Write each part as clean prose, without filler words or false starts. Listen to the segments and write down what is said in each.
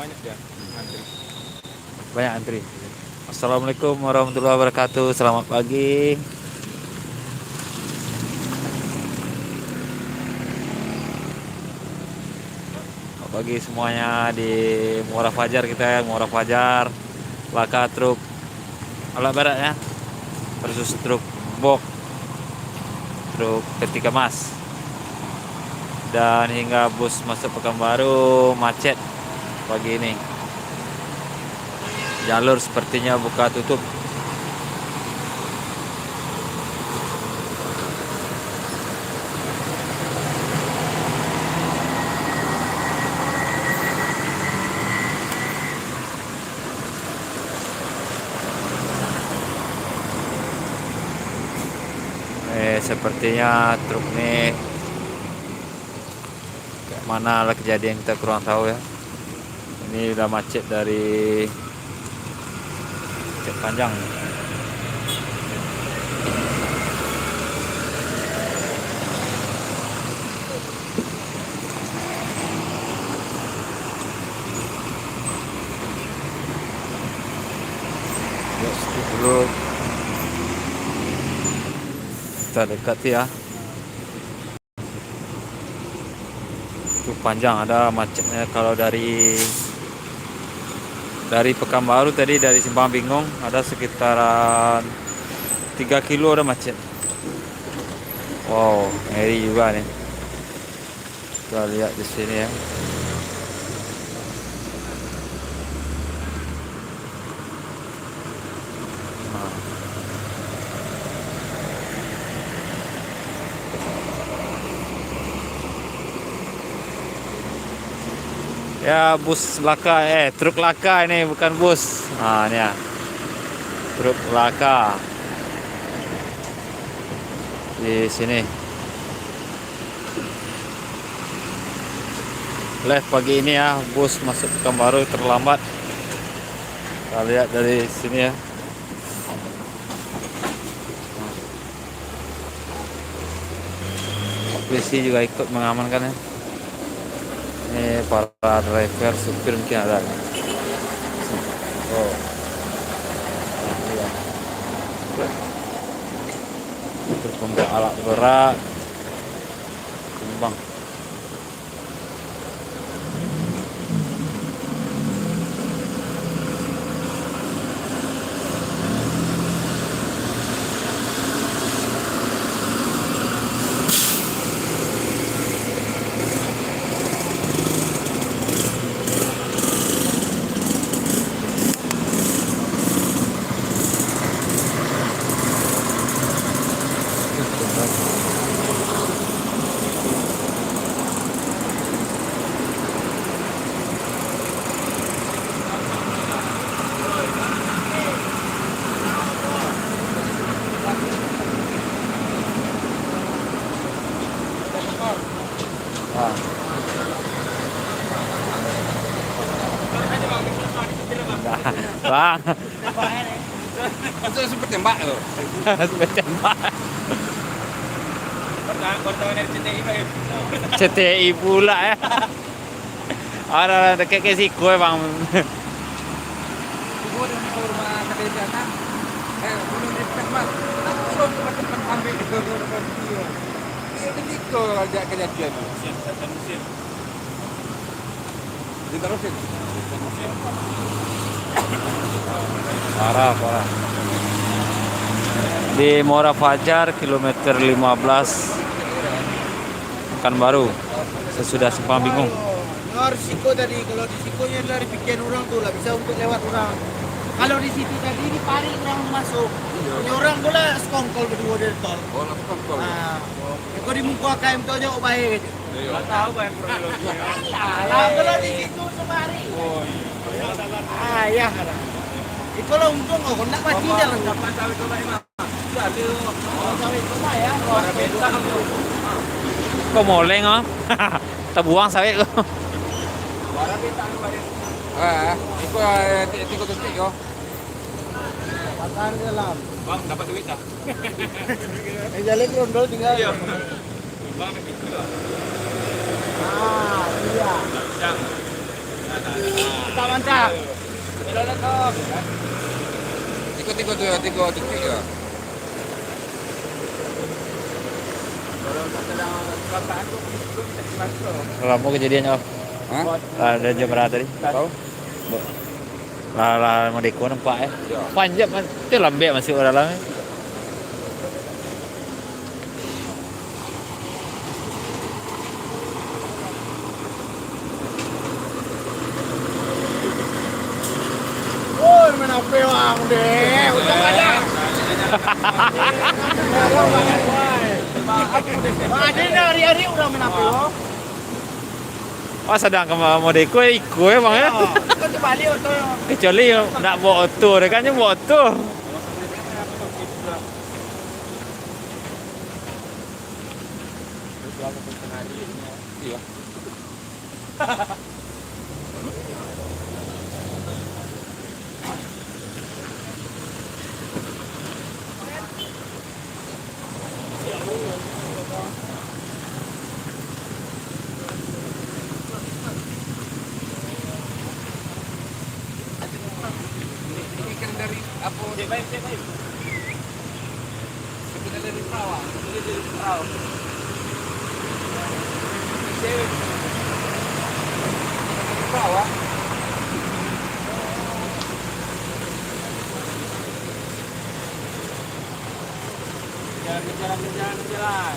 banyak dia antri. Banyak antri. Assalamualaikum warahmatullahi wabarakatuh. Selamat pagi. Selamat pagi semuanya di Muara Fajar kita ya, Muara Fajar. Laka truk alat berat ya. Versus truk box. Truk ketika mas. Dan hingga bus masuk Pekanbaru macet pagi ini. Jalur sepertinya buka tutup. Sepertinya truk ini kayak mana lah kejadian kita kurang tahu ya. Ini udah macet dari macet panjang. Yuk, skip dulu. Kita dekat ya. Cukup panjang, ada macetnya kalau dari Pekanbaru tadi, dari Simpang Bingung ada sekitaran 3 kilo ada macet. Wow, ngeri juga nih. Kita lihat di sini ya. Ya bus laka, truk laka ini bukan bus. Nah ini ya, truk laka di sini. Live pagi ini ya, bus masuk Pekanbaru terlambat. Kita lihat dari sini ya. Polisi juga ikut mengamankan ya. Ini para driver, supir mungkin ada. Oh. Truk pembawa alat berat. Tumbang. Bang, Itu sempat tembak loh. sudah tembak. Wartawan dari CTI Pak. CTI pula ya. Ada dekat ke siku ya bang. Ibu dan rumah sakit di sana. Belum ditembak. Langsung cepat ambil ke video. Itu aja kejadian. Diterusin. Parah. Di Muara Fajar kilometer 15 Pekanbaru sesudah Simpang Bingung. Harus siko tadi, kalau di sikonya dari pikiran orang tuh lah bisa untuk lewat orang. Kalau di situ tadi ini paling orang masuk. Ini orang bola skongkol berdua dari tol. Oh, langsung kol. Nah, kalau di muka KM tol jauh baik. Enggak tahu Pak kronologi. Lah, kalau di situ semari. Oh, Ya. Kalau untung kok nak mati jalan dapat sawit coba emang. Jadi sawit coba ya. warna beta Kok moleng oh? Kita buang sawit kok. warna beta kemarin. Itu titik yo. Pasar dalam. Bang, dapat duit tak? Jalan rondol tinggal. Iya. Bang, itu lah. Iya. Yang. Kita mantap. Ikut-ikut tuh ya, 3 detik ya. Kalau sedang kecelakaan tuh belum bisa dimasuk. Kamu kejadiannya apa? Hah? Ada jam berapa tadi? Tahu? Lah mau deko nampak ya. Ya. Panjang kan. Itu lambe masih orang dalam. Woi, menape wang deh. Udah ada. Ada hari-hari udah menape wang. Oh sedang ke mau deko ikut ya bang ya. Kan kembali auto. Kecuali nak bawa auto, dia kan bawa auto. Iya. Ini kan dari apa? Baik. Kita dari perahu. Ini dari perahu. Dari perahu. Jalan.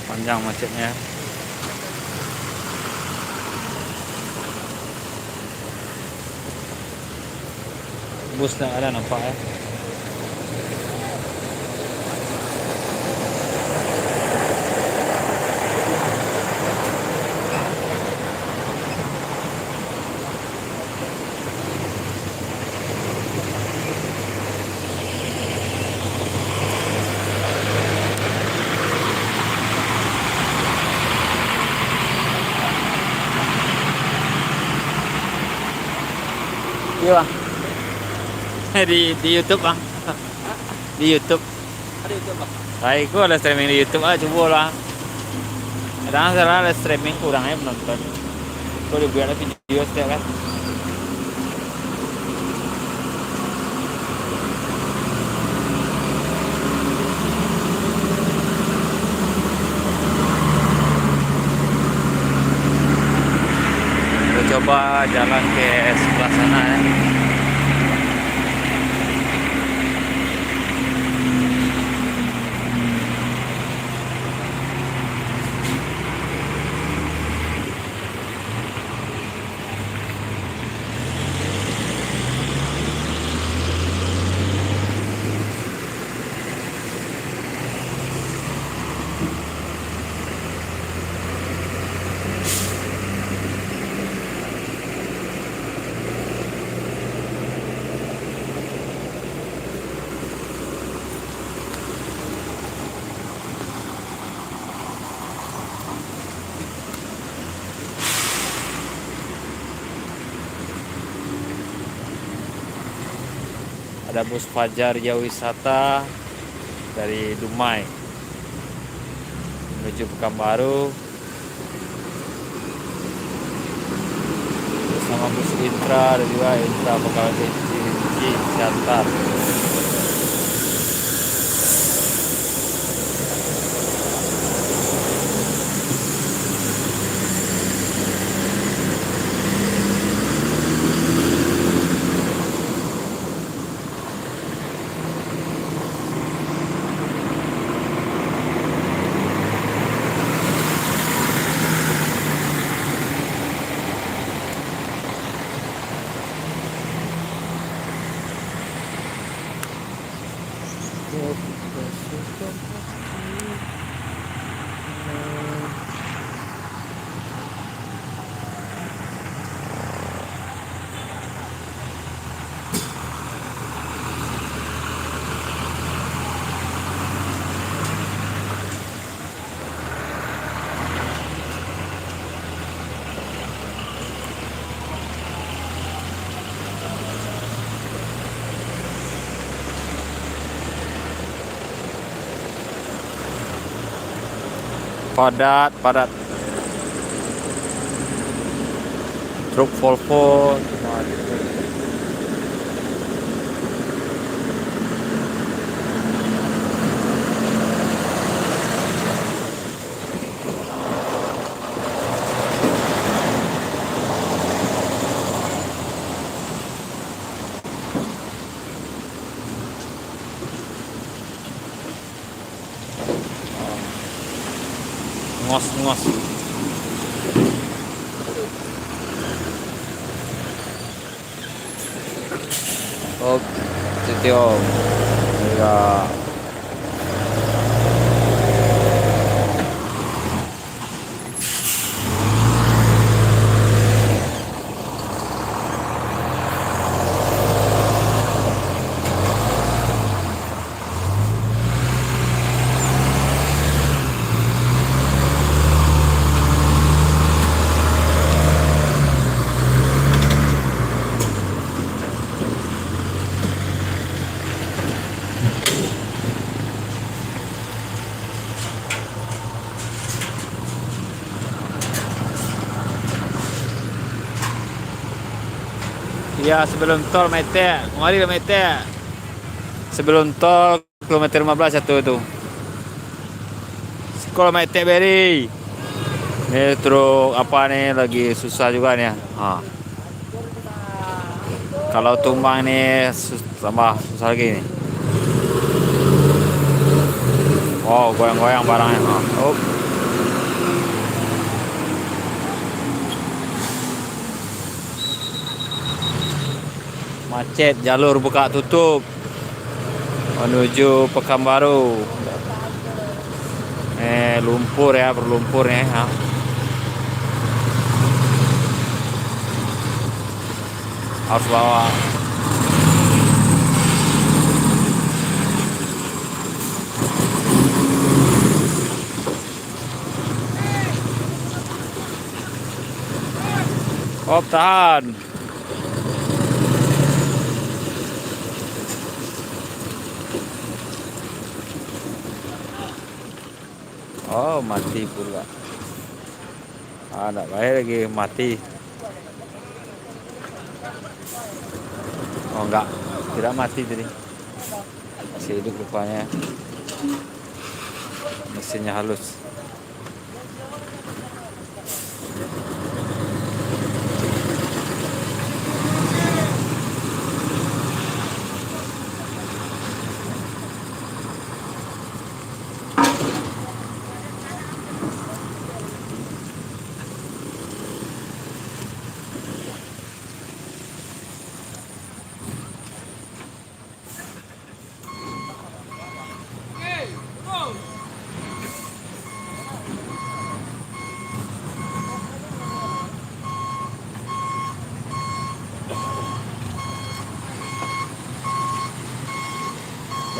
Panjang macetnya. Bus tak ada nampak ya. Iya bang. Di YouTube bang. Di YouTube. Ada itu apa? Baik, gua ada streaming di YouTube ah, coba lah. Kadang salah ada streaming kurangnya penonton. Gua dibuat video setiap kan. Gua coba jalan ke sebelah sana ya. Ada bus Fajar Jauh Wisata dari Dumai menuju Pekanbaru bersama bus Intra, ada juga Intra Bakal Ciantar. Padat, padat. Truk Volvo. Ngos-ngos. Oh, CTO. Ya. Ya, sebelum tol Mete, mari ke Mete. Sebelum tol kilometer 15 itu. Sekolah Mete Beri. Ini truk apa nih lagi susah juga nih ya. Kalau tumbang nih tambah susah lagi nih. Oh, goyang-goyang barangnya. Oh. Macet, jalur buka tutup menuju Pekanbaru. Lumpur ya, berlumpur ya. Harus bawa. Oh, tahan. Oh, mati pula. Ada baik lagi mati. Oh, enggak. Tidak mati tadi. Masih hidup rupanya. Mesinnya halus.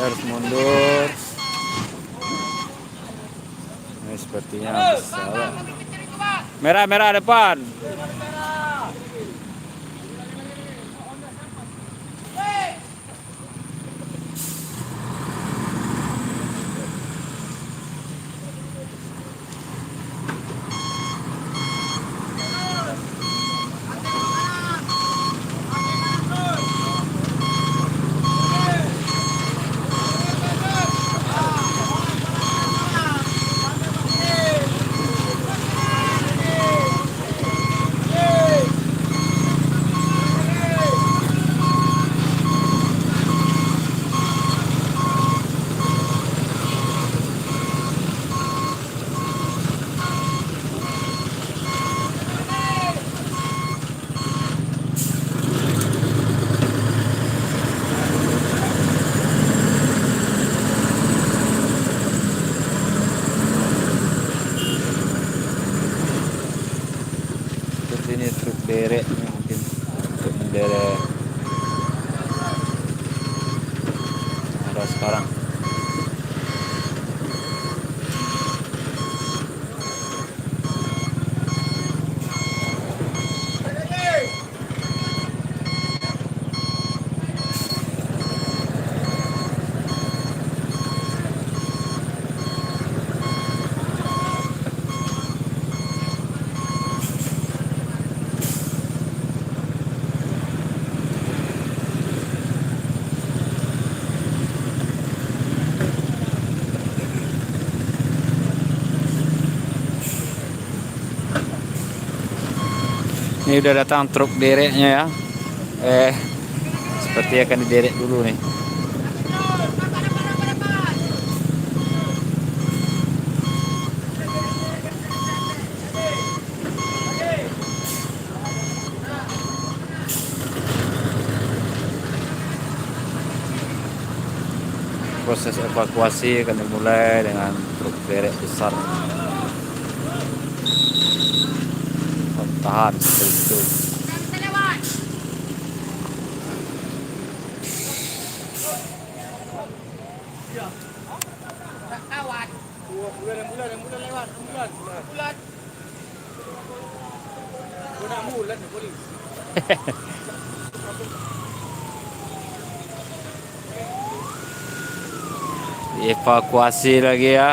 Harus mundur. Ini sepertinya salah. Merah depan. Ini udah datang truk dereknya ya. Seperti akan diderek dulu nih. Proses evakuasi akan dimulai dengan truk derek besar. Tahan seperti itu. Kawan. Bulan lewat. Bulan. Bulan mulan polis. Dievakuasi lagi ya.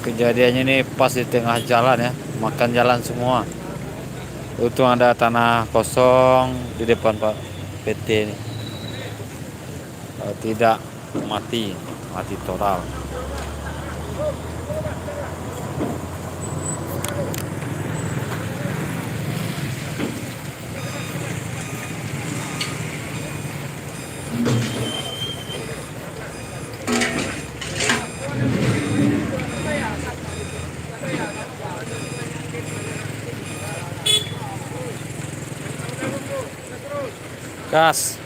Kejadiannya ini pas di tengah jalan ya, makan jalan semua. Untung ada tanah kosong di depan Pak PT ini. Kalau tidak mati total. Gas.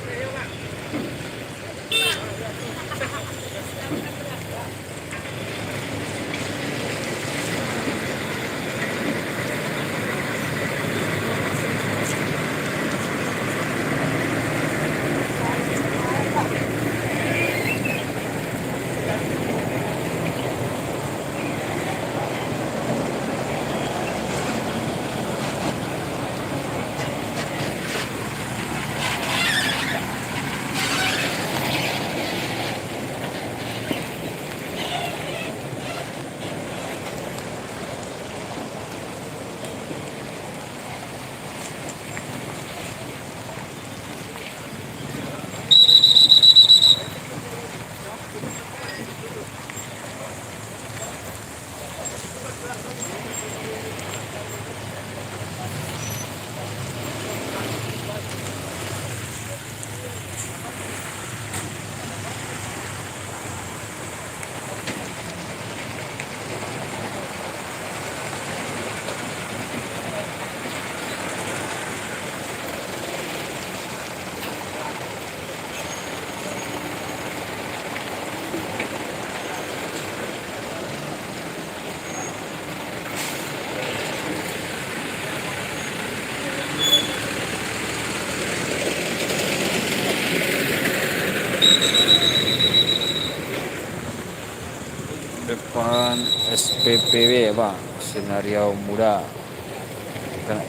SPPW ya Pak, Senario Muda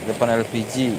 depan LPG.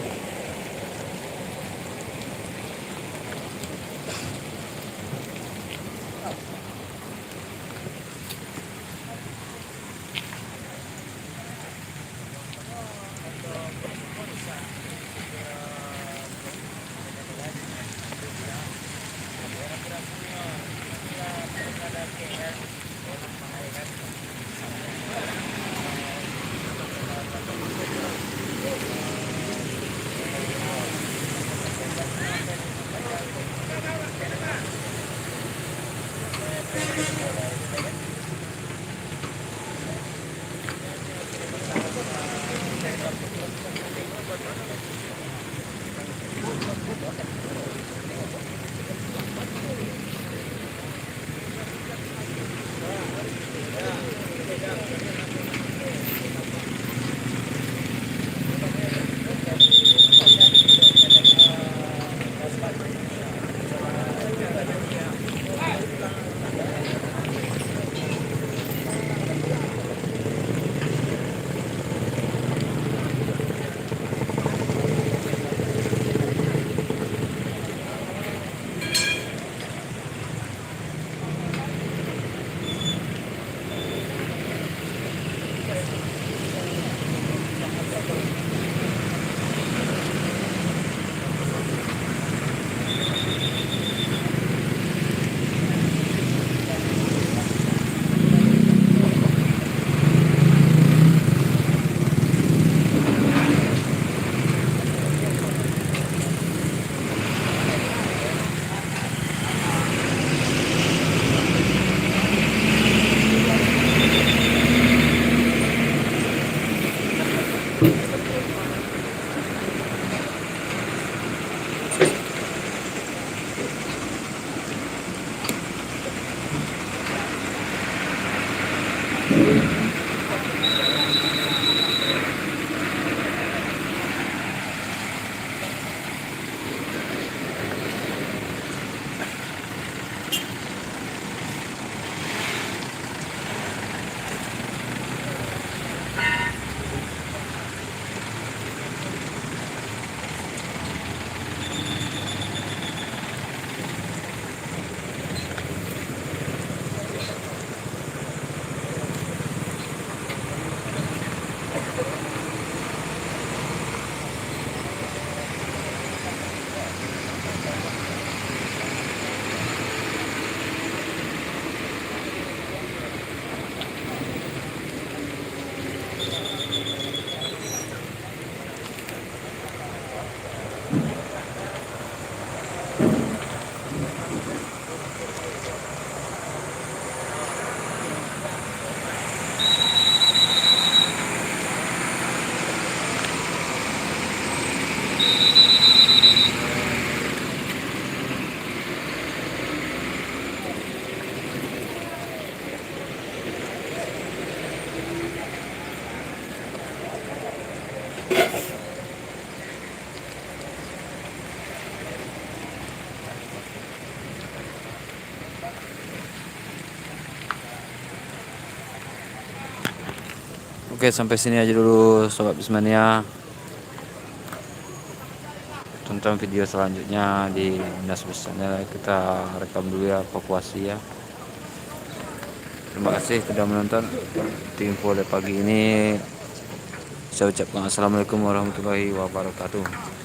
Oke, sampai sini aja dulu Sobat Bismania. Tonton video selanjutnya di Dinas Besarnya. Kita rekam dulu ya, evakuasi ya. Terima kasih sudah menonton. Info pagi ini saya ucapkan assalamualaikum warahmatullahi wabarakatuh.